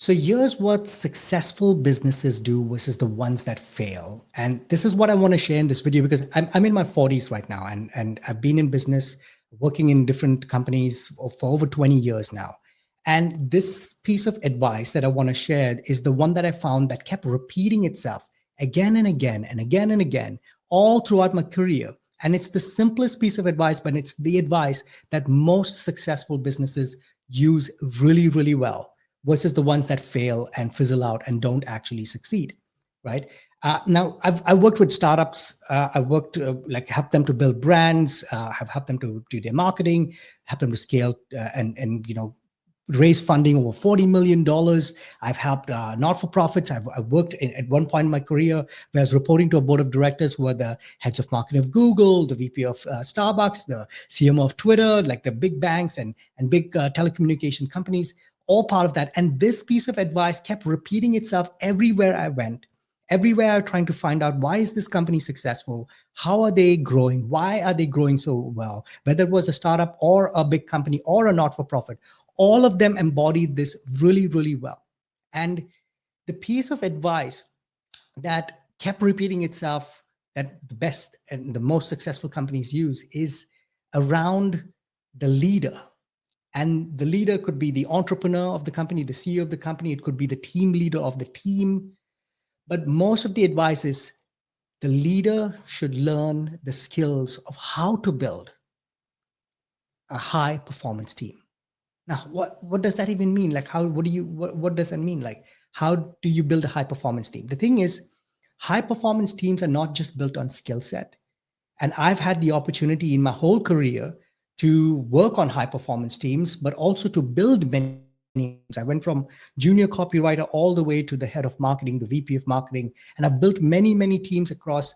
So here's what successful businesses do versus the ones that fail. And this is what I want to share in this video because I'm in my 40s right now and I've been in business, working in different companies for over 20 years now. And this piece of advice that I want to share is the one that I found that kept repeating itself again and again and again and again, all throughout my career. And it's the simplest piece of advice, but it's the advice that most successful businesses use really, really well versus the ones that fail and fizzle out and don't actually succeed, right? Now, I worked with startups. I worked like help them to build brands, have helped them to do their marketing, help them to scale and raise funding over $40 million. I've helped not-for-profits. I've worked at one point in my career where I was reporting to a board of directors who were the heads of marketing of Google, the VP of Starbucks, the CMO of Twitter, like the big banks and big telecommunication companies, all part of that. And this piece of advice kept repeating itself everywhere I went. Everywhere trying to find out, why is this company successful? How are they growing? Why are they growing so well? Whether it was a startup or a big company or a not-for-profit, all of them embodied this really, really well. And the piece of advice that kept repeating itself that the best and the most successful companies use is around the leader. And the leader could be the entrepreneur of the company, the CEO of the company. It could be the team leader of the team. But most of the advice is the leader should learn the skills of how to build a high performance team. Now, what does that even mean? Like, what does that mean? Like, how do you build a high performance team? The thing is, high performance teams are not just built on skill set. And I've had the opportunity in my whole career to work on high performance teams, but also to build many teams. I went from junior copywriter all the way to the head of marketing, the VP of marketing, and I've built many, many teams across,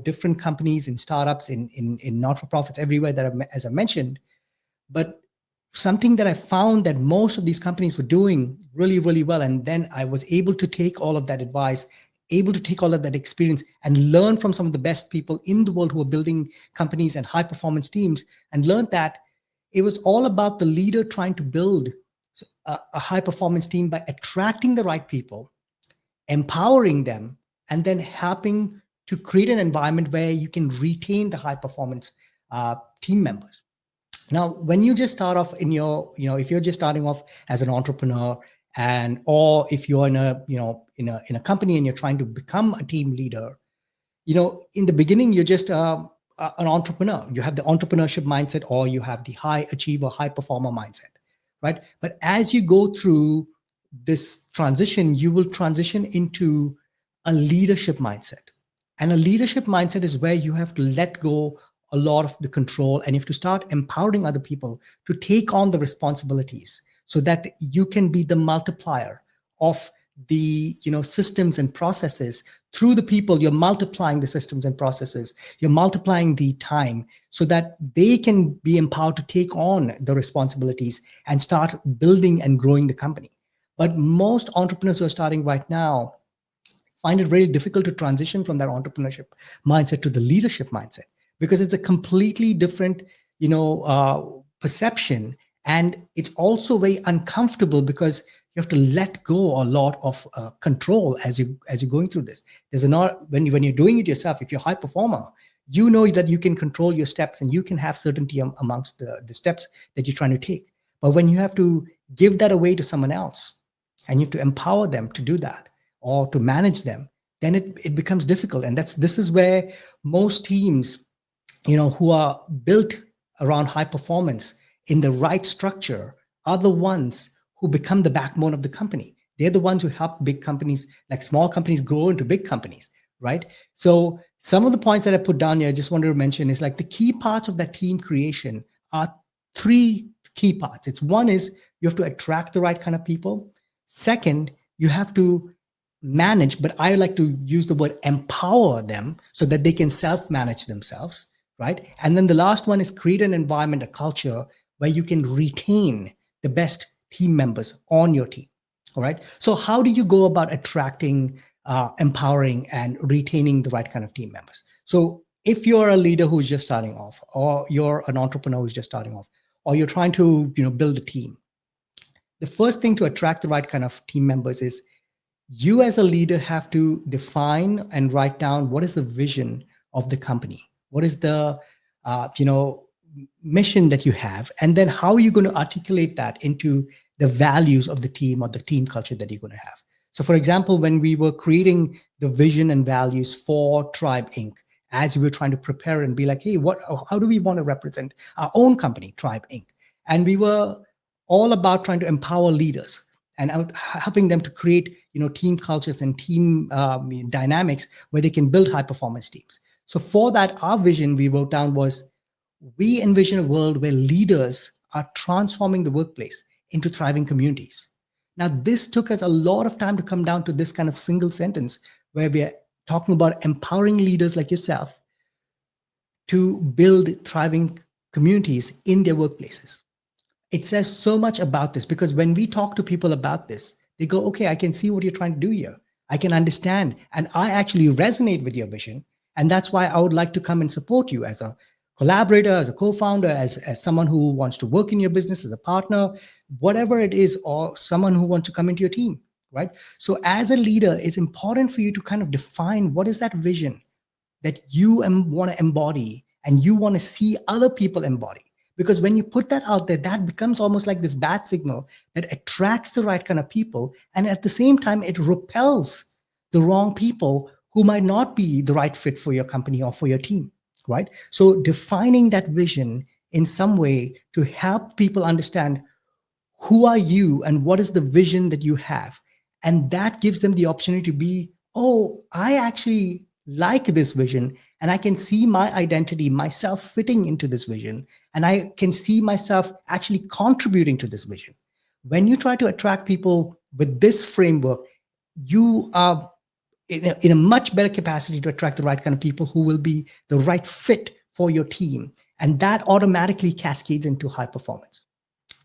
different companies and startups in not-for-profits everywhere that as I mentioned. But something that I found that most of these companies were doing really, really well. And then I was able to take all of that advice, able to take all of that experience and learn from some of the best people in the world who are building companies and high performance teams, and learned that it was all about the leader trying to build a high performance team by attracting the right people, empowering them, and then helping to create an environment where you can retain the high performance team members. Now, when you just start off if you're just starting off as an entrepreneur, or if you're in a company and you're trying to become a team leader, in the beginning, you're just an entrepreneur. You have the entrepreneurship mindset, or you have the high achiever, high performer mindset, right? But as you go through this transition, you will transition into a leadership mindset. And a leadership mindset is where you have to let go a lot of the control, and you have to start empowering other people to take on the responsibilities so that you can be the multiplier of the systems and processes. Through the people, you're multiplying the systems and processes, you're multiplying the time so that they can be empowered to take on the responsibilities and start building and growing the company. But most entrepreneurs who are starting right now find it very difficult to transition from that entrepreneurship mindset to the leadership mindset, because it's a completely different, perception. And it's also very uncomfortable because you have to let go a lot of control as you're going through this. When you're doing it yourself, if you're a high performer, you know that you can control your steps and you can have certainty amongst the steps that you're trying to take. But when you have to give that away to someone else and you have to empower them to do that or to manage them, then it becomes difficult. And this is where most teams, who are built around high performance in the right structure, are the ones who become the backbone of the company. They're the ones who help big companies, like small companies, grow into big companies, right? So some of the points that I put down here, I just wanted to mention is like the key parts of that team creation are three key parts. It's one is you have to attract the right kind of people. Second, you have to manage, but I like to use the word empower them so that they can self-manage themselves. Right. And then the last one is create an environment, a culture where you can retain the best team members on your team. All right. So how do you go about attracting, empowering, and retaining the right kind of team members? So if you're a leader who's just starting off, or you're an entrepreneur who's just starting off, or you're trying to build a team, the first thing to attract the right kind of team members is you as a leader have to define and write down what is the vision of the company, what is the mission that you have, and then how are you going to articulate that into the values of the team or the team culture that you're going to have. So for example, when we were creating the vision and values for Tribe Inc., as we were trying to prepare and be like, hey, how do we want to represent our own company, Tribe Inc.? And we were all about trying to empower leaders and helping them to create team cultures and team dynamics where they can build high performance teams. So for that, our vision we wrote down was, we envision a world where leaders are transforming the workplace into thriving communities. Now, this took us a lot of time to come down to this kind of single sentence where we are talking about empowering leaders like yourself to build thriving communities in their workplaces. It says so much about this, because when we talk to people about this, they go, okay, I can see what you're trying to do here. I can understand. And I actually resonate with your vision. And that's why I would like to come and support you as a collaborator, as a co-founder, as someone who wants to work in your business, as a partner, whatever it is, or someone who wants to come into your team, right? So as a leader, it's important for you to kind of define what is that vision that you want to embody and you want to see other people embody. Because when you put that out there, that becomes almost like this bat signal that attracts the right kind of people. And at the same time, it repels the wrong people who might not be the right fit for your company or for your team, right? So defining that vision in some way to help people understand who are you and what is the vision that you have. And that gives them the opportunity to be, oh, I actually like this vision, and I can see my identity, myself fitting into this vision, and I can see myself actually contributing to this vision. When you try to attract people with this framework, you are in a much better capacity to attract the right kind of people who will be the right fit for your team. And that automatically cascades into high performance.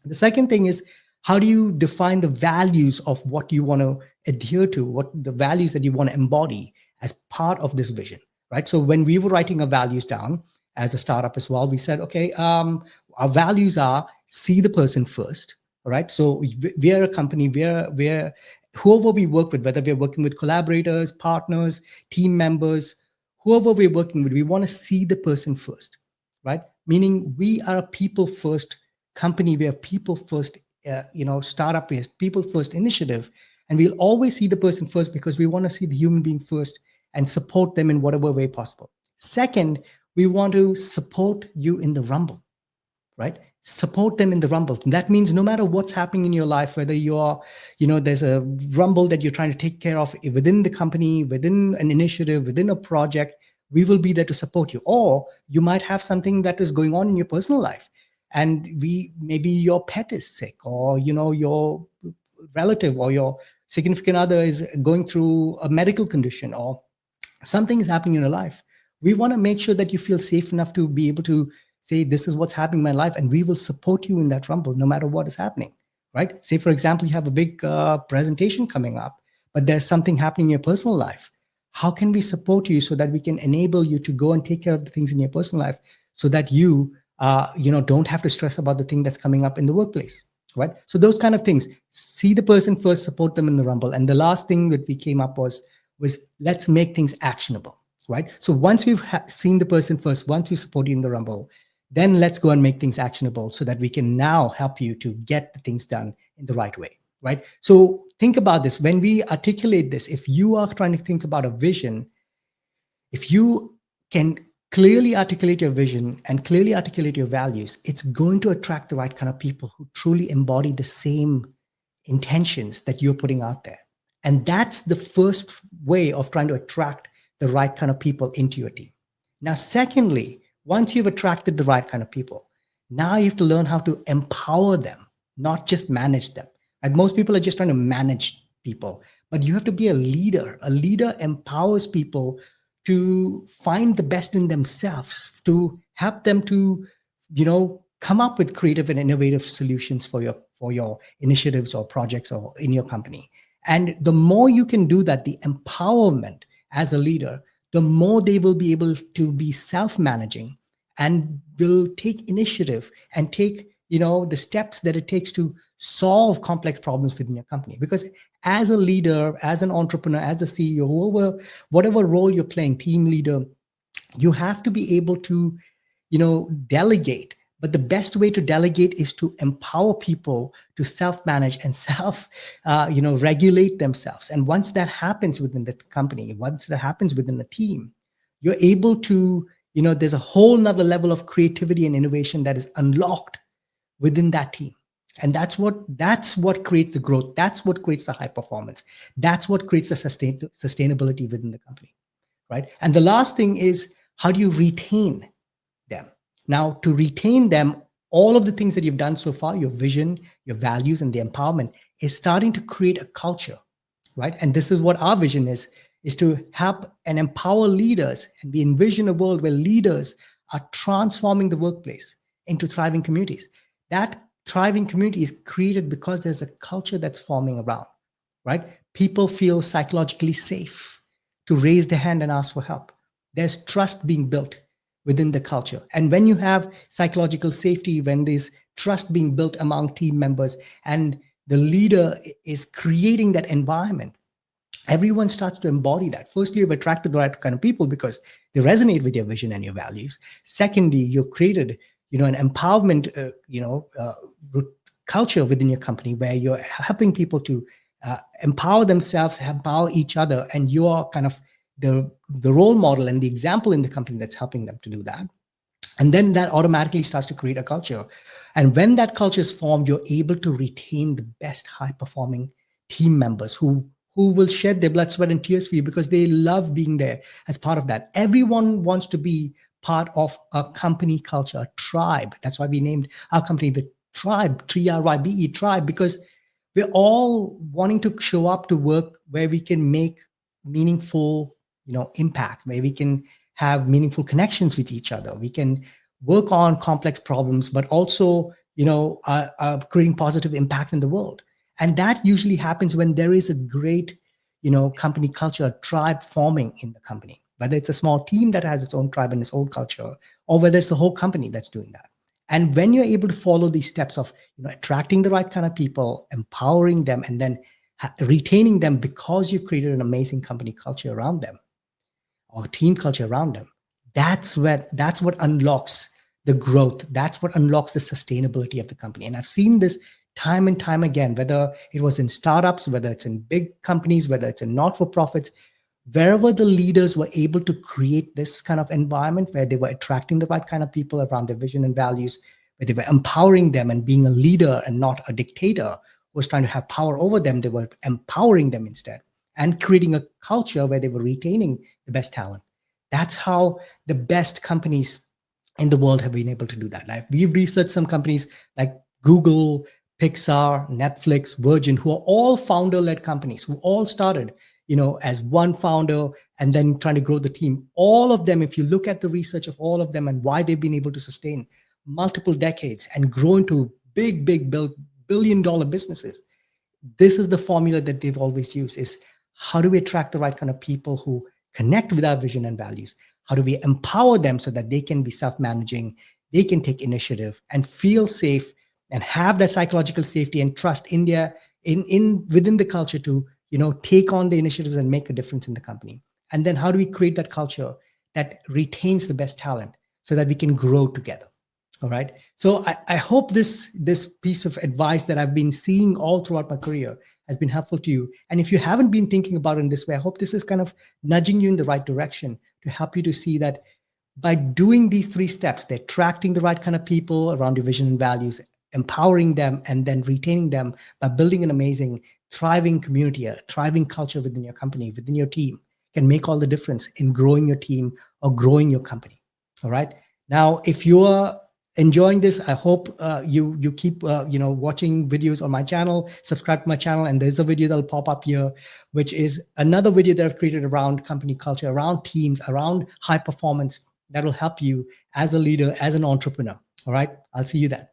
The second thing is, how do you define the values of what you want to adhere to, what the values that you want to embody as part of this vision, right? So when we were writing our values down as a startup as well, we said, okay, our values are see the person first, right? So we are a company, we're whoever we work with, whether we're working with collaborators, partners, team members, whoever we're working with, we want to see the person first, right? Meaning we are a people first company, we are people first startup is people first initiative, and we'll always see the person first because we want to see the human being first and support them in whatever way possible. Second, we want to support you in the rumble, right? Support them in the rumble. That means no matter what's happening in your life, whether you're, there's a rumble that you're trying to take care of within the company, within an initiative, within a project, we will be there to support you. Or you might have something that is going on in your personal life, and maybe your pet is sick, or your relative or your significant other is going through a medical condition, or something is happening in your life. We want to make sure that you feel safe enough to be able to say, this is what's happening in my life, and we will support you in that rumble no matter what is happening, right? Say, for example, you have a big presentation coming up, but there's something happening in your personal life. How can we support you so that we can enable you to go and take care of the things in your personal life so that you don't have to stress about the thing that's coming up in the workplace, right? So those kind of things, see the person first, support them in the rumble. And the last thing that we came up was let's make things actionable, right? So once we've seen the person first, once we support you in the rumble, then let's go and make things actionable so that we can now help you to get the things done in the right way, right? So think about this. When we articulate this, if you are trying to think about a vision, if you can clearly articulate your vision and clearly articulate your values, it's going to attract the right kind of people who truly embody the same intentions that you're putting out there. And that's the first way of trying to attract the right kind of people into your team. Now, secondly, once you've attracted the right kind of people, now you have to learn how to empower them, not just manage them. And most people are just trying to manage people, but you have to be a leader. A leader empowers people to find the best in themselves, to help them to, come up with creative and innovative solutions for your initiatives or projects or in your company. And the more you can do that, the empowerment as a leader, the more they will be able to be self-managing and will take initiative and take the steps that it takes to solve complex problems within your company. Because as a leader, as an entrepreneur, as a CEO, whatever role you're playing, team leader, you have to be able to delegate. But the best way to delegate is to empower people to self-manage and regulate themselves. And once that happens within the company, once that happens within a team, you're able to, there's a whole nother level of creativity and innovation that is unlocked within that team. And that's what creates the growth. That's what creates the high performance. That's what creates the sustainability within the company, right? And the last thing is, how do you retain them? Now, to retain them, all of the things that you've done so far, your vision, your values, and the empowerment is starting to create a culture, right? And this is what our vision is to help and empower leaders. And we envision a world where leaders are transforming the workplace into thriving communities. That thriving community is created because there's a culture that's forming around, right? People feel psychologically safe to raise their hand and ask for help. There's trust being built within the culture. And when you have psychological safety, when there's trust being built among team members and the leader is creating that environment, everyone starts to embody that. Firstly, you've attracted the right kind of people because they resonate with your vision and your values. Secondly, you've created, an empowerment, culture within your company where you're helping people to empower themselves, empower each other, and you're kind of the role model and the example in the company that's helping them to do that. And then that automatically starts to create a culture. And when that culture is formed, you're able to retain the best high-performing team members who will shed their blood, sweat, and tears for you because they love being there as part of that. Everyone wants to be part of a company culture, a tribe. That's why we named our company the Tribe, TRYBE, Tribe, because we're all wanting to show up to work where we can make meaningful impact, where we can have meaningful connections with each other. We can work on complex problems, but also, creating positive impact in the world. And that usually happens when there is a great, company culture, a tribe forming in the company, whether it's a small team that has its own tribe and its own culture, or whether it's the whole company that's doing that. And when you're able to follow these steps of, attracting the right kind of people, empowering them, and then retaining them because you've created an amazing company culture around them, or team culture around them, that's what unlocks the growth. That's what unlocks the sustainability of the company. And I've seen this time and time again, whether it was in startups, whether it's in big companies, whether it's in not-for-profits, wherever the leaders were able to create this kind of environment where they were attracting the right kind of people around their vision and values, where they were empowering them and being a leader and not a dictator who was trying to have power over them, they were empowering them instead and creating a culture where they were retaining the best talent. That's how the best companies in the world have been able to do that. Like, we've researched some companies like Google, Pixar, Netflix, Virgin, who are all founder-led companies, who all started, as one founder and then trying to grow the team. All of them, if you look at the research of all of them and why they've been able to sustain multiple decades and grow into big billion-dollar businesses, this is the formula that they've always used: is how do we attract the right kind of people who connect with our vision and values? How do we empower them so that they can be self-managing, they can take initiative and feel safe and have that psychological safety and trust in within the culture to, take on the initiatives and make a difference in the company? And then how do we create that culture that retains the best talent so that we can grow together? All right. So I hope this piece of advice that I've been seeing all throughout my career has been helpful to you. And if you haven't been thinking about it in this way, I hope this is kind of nudging you in the right direction to help you to see that by doing these 3 steps, they're attracting the right kind of people around your vision and values, empowering them, and then retaining them by building an amazing, thriving community, a thriving culture within your company, within your team, can make all the difference in growing your team or growing your company. All right. Now, if you are enjoying this, I hope you keep watching videos on my channel, subscribe to my channel, and there's a video that'll pop up here, which is another video that I've created around company culture, around teams, around high performance, that will help you as a leader, as an entrepreneur. All right, I'll see you then.